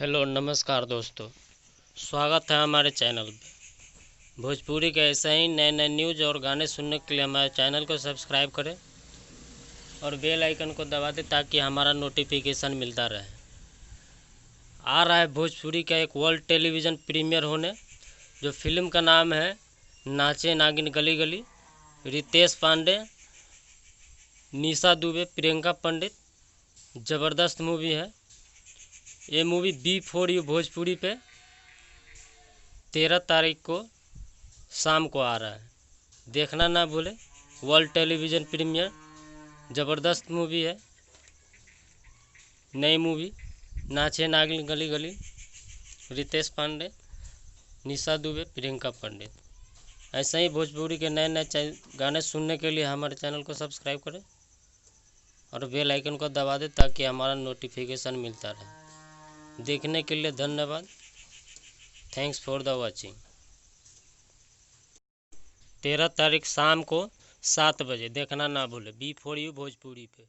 Hello नमस्कार दोस्तों, स्वागत है हमारे चैनल पे। भोजपुरी के ऐसे ही नए नए न्यूज़ और गाने सुनने के लिए हमारे चैनल को सब्सक्राइब करें और बेल आइकन को दबा दें ताकि हमारा नोटिफिकेशन मिलता रहे। आ रहा है भोजपुरी का एक वर्ल्ड टेलीविज़न प्रीमियर होने, जो फिल्म का नाम है नाचे नागिन गली गली। रितेश पांडे, निशा दुबे, प्रियंका पंडित। ज़बरदस्त मूवी है। ये मूवी B4U भोजपुरी पे 13 तारीख को शाम को आ रहा है। देखना ना भूले। वर्ल्ड टेलीविज़न प्रीमियर, ज़बरदस्त मूवी है। नई मूवी नाचे नागिन गली गली। रितेश पांडे, निशा दुबे, प्रियंका पंडित। ऐसे ही भोजपुरी के नए नए गाने सुनने के लिए हमारे चैनल को सब्सक्राइब करें और बेल आइकन को दबा दें ताकि हमारा नोटिफिकेशन मिलता रहे। देखने के लिए धन्यवाद। Thanks for the watching. 13 तारीख शाम को 7 बजे देखना ना भूले B4U भोजपुरी पे।